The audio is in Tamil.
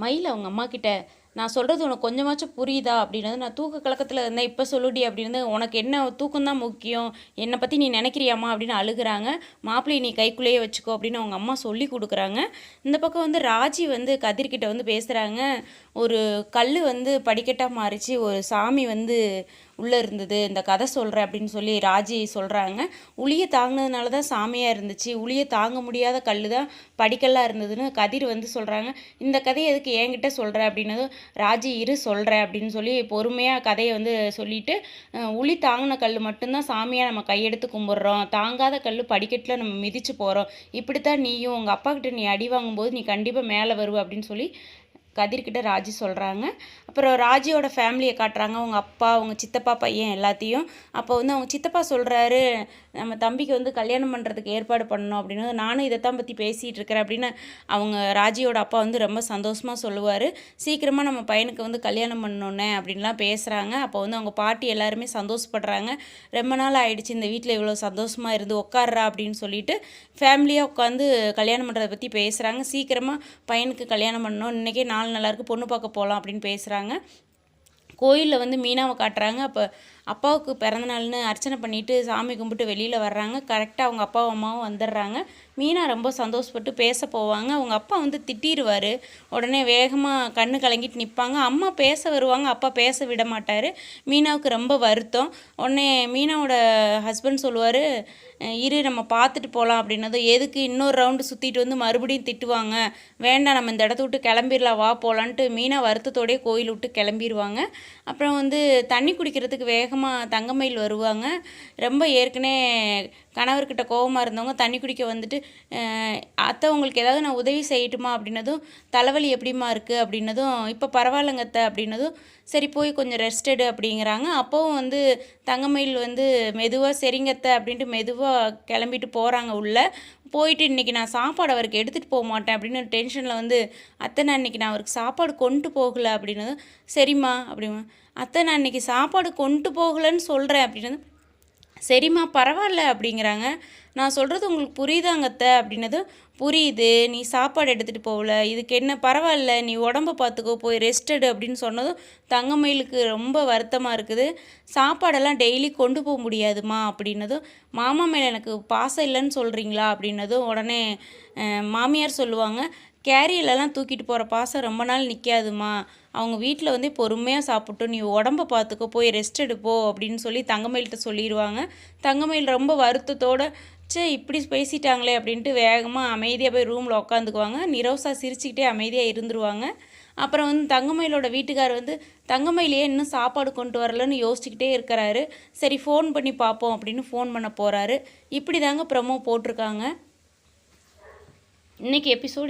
மயில் அவங்க அம்மா கிட்ட, நான் சொல்கிறது உனக்கு கொஞ்சமாச்சும் புரியுதா அப்படின்னது. நான் தூக்க கலக்கத்தில் இருந்தேன், இப்போ சொல்லுடி அப்படின்னு. உனக்கு என்ன தூக்கம் தான் முக்கியம், என்னை பற்றி நீ நினைக்கிறியாம்மா அப்படின்னு அழுகுறாங்க. மாப்பிள்ளையை நீ கைக்குள்ளேயே வச்சுக்கோ அப்படின்னு அவங்க அம்மா சொல்லி கொடுக்குறாங்க. இந்த பக்கம் வந்து ராஜி வந்து கதிர்கிட்ட வந்து பேசுகிறாங்க. ஒரு கல் வந்து படிக்கட்டாக மாறிச்சு, ஒரு சாமி வந்து உள்ளே இருந்தது, இந்த கதை சொல்கிறேன் அப்படின்னு சொல்லி ராஜி சொல்கிறாங்க. உளியை தாங்கினதுனால தான் சாமியாக இருந்துச்சு, உளியை தாங்க முடியாத கல் தான் படிக்கல்லாக இருந்ததுன்னு கதிர் வந்து சொல்கிறாங்க. இந்த கதையை எதுக்கு என்கிட்ட சொல்கிற அப்படின்னதும் ராஜி இரு சொல்கிறேன் அப்படின்னு சொல்லி பொறுமையாக கதையை வந்து சொல்லிவிட்டு, உளி தாங்கின கல் மட்டும்தான் சாமியாக நம்ம கையெடுத்து கும்பிட்றோம், தாங்காத கல் படிக்கட்டில் நம்ம மிதித்து போகிறோம், இப்படித்தான் நீயும் உங்கள் அப்பா கிட்ட நீ அடி வாங்கும்போது நீ கண்டிப்பாக மேலே வருவ அப்படின்னு சொல்லி கதிர்கிட்ட ராஜி சொல்கிறாங்க. அப்புறம் ராஜியோட ஃபேமிலியை காட்டுறாங்க, அவங்க அப்பா, அவங்க சித்தப்பா பையன் எல்லாத்தையும். அப்போ வந்து அவங்க சித்தப்பா சொல்கிறாரு, நம்ம தம்பிக்கு வந்து கல்யாணம் பண்ணுறதுக்கு ஏற்பாடு பண்ணணும் அப்படின்னு. நானும் இதைத்தான் பற்றி பேசிகிட்டு இருக்கிறேன் அப்படின்னு அவங்க ராஜியோட அப்பா வந்து ரொம்ப சந்தோஷமாக சொல்லுவார். சீக்கிரமாக நம்ம பையனுக்கு வந்து கல்யாணம் பண்ணோன்னே அப்படின்லாம் பேசுகிறாங்க. அப்போ வந்து அவங்க பாட்டி எல்லாருமே சந்தோஷப்படுறாங்க. ரொம்ப நாள் ஆயிடுச்சு இந்த வீட்டில் இவ்வளோ சந்தோஷமாக இருந்து, உட்கார்றா அப்படின்னு சொல்லிட்டு ஃபேமிலியாக உட்காந்து கல்யாணம் பண்ணுறதை பற்றி பேசுகிறாங்க. சீக்கிரமாக பையனுக்கு கல்யாணம் பண்ணணும், இன்றைக்கே நல்லாயிருக்கு, பொண்ணு பார்க்க போகலாம் அப்படின்னு பேசுகிறாங்க. கோயிலில் வந்து மீனாவை காட்டுறாங்க. அப்போ அப்பாவுக்கு பிறந்தநாள்னு அர்ச்சனை பண்ணிவிட்டு சாமி கும்பிட்டு வெளியில் வர்றாங்க. கரெக்டாக அவங்க அப்பாவும் அம்மாவும் வந்துடுறாங்க. மீனா ரொம்ப சந்தோஷப்பட்டு பேச போவாங்க. அவங்க அப்பா வந்து திட்டிடுவார். உடனே வேகமாக கண்ணு கலங்கிட்டு நிற்பாங்க. அம்மா பேச வருவாங்க, அப்பா பேச விட மாட்டார். மீனாவுக்கு ரொம்ப வருத்தம். உடனே மீனாவோட ஹஸ்பண்ட் சொல்லுவார், இரு நம்ம பார்த்துட்டு போகலாம் அப்படின்னது. எதுக்கு இன்னொரு ரவுண்டு சுற்றிட்டு வந்து மறுபடியும் திட்டுவாங்க, வேண்டாம் நம்ம இந்த இடத்த விட்டு கிளம்பிடலாம் வா போகலான்ட்டு மீனா வருத்தத்தோடய கோயில் விட்டு கிளம்பிடுவாங்க. அப்புறம் வந்து தண்ணி குடிக்கிறதுக்கு வேகமாக தங்கமயில் வருவாங்க. ரொம்ப ஏற்கனவே கணவர்கிட்ட கோபமாக இருந்தவங்க தண்ணி குடிக்க வந்துட்டு, அத்தை உங்களுக்கு ஏதாவது நான் உதவி செய்யட்டுமா அப்படின்னதும், தலைவலி எப்படிமா இருக்குது அப்படின்னதும், இப்போ பரவாயில்லைங்க அத்தை அப்படின்னதும், சரி போய் கொஞ்சம் ரெஸ்ட் எடு அப்படிங்கிறாங்க. அப்போவும் வந்து தங்கமயில் வந்து மெதுவாக சரிங்கத்தை அப்படின்ட்டு மெதுவாக கிளம்பிட்டு போகிறாங்க உள்ளே. போயிட்டு இன்றைக்கி நான் சாப்பாடு அவருக்கு எடுத்துகிட்டு போக மாட்டேன் அப்படின்னு டென்ஷனில் வந்து, அத்தை நான் இன்றைக்கி நான் அவருக்கு சாப்பாடு கொண்டு போகலை அப்படின்னதும், சரிம்மா அப்படிமா. அத்தை நான் இன்றைக்கி சாப்பாடு கொண்டு போகலைன்னு சொல்கிறேன் அப்படின்னது, சரிம்மா பரவாயில்ல அப்படிங்கிறாங்க. நான் சொல்கிறது உங்களுக்கு புரியுதாங்க அத்தை அப்படின்னதும், புரியுது, நீ சாப்பாடு எடுத்துகிட்டு போகல, இதுக்கு என்ன பரவாயில்ல, நீ உடம்ப பார்த்துக்கோ, போய் ரெஸ்ட் எடு அப்படின்னு சொன்னதும் தங்கமயிலுக்கு ரொம்ப வருத்தமாக இருக்குது. சாப்பாடெல்லாம் டெய்லி கொண்டு போக முடியாதுமா அப்படின்னதும், மாமா மேலே எனக்கு பாசம் இல்லைன்னு சொல்கிறீங்களா அப்படின்னதும் உடனே மாமியார் சொல்லுவாங்க, கேரியலெல்லாம் தூக்கிட்டு போகிற பாசம் ரொம்ப நாள் நிற்காதுமா, அவங்க வீட்டில் வந்து பொறுமையாக சாப்பிட்டோம், நீ உடம்ப பார்த்துக்கோ, போய் ரெஸ்ட் எடுப்போ அப்படின்னு சொல்லி தங்கமயில்கிட்ட சொல்லிடுவாங்க. தங்கமயில் ரொம்ப வருத்தத்தோடு, இப்படி பேசிட்டாங்களே அப்படின்ட்டு வேகமாக அமைதியாக போய் ரூமில் உட்காந்துக்குவாங்க. நிரோசா சிரிச்சுக்கிட்டே அமைதியாக இருந்துருவாங்க. அப்புறம் வந்து தங்கமயிலோட வீட்டுக்கார் வந்து தங்கமயிலையே இன்னும் சாப்பாடு கொண்டு வரலன்னு யோசிச்சுக்கிட்டே இருக்கிறாரு. சரி ஃபோன் பண்ணி பார்ப்போம் அப்படின்னு ஃபோன் பண்ண போகிறாரு. இப்படி தாங்க ப்ரமோ போட்டிருக்காங்க. இன்றைக்கி எபிசோடு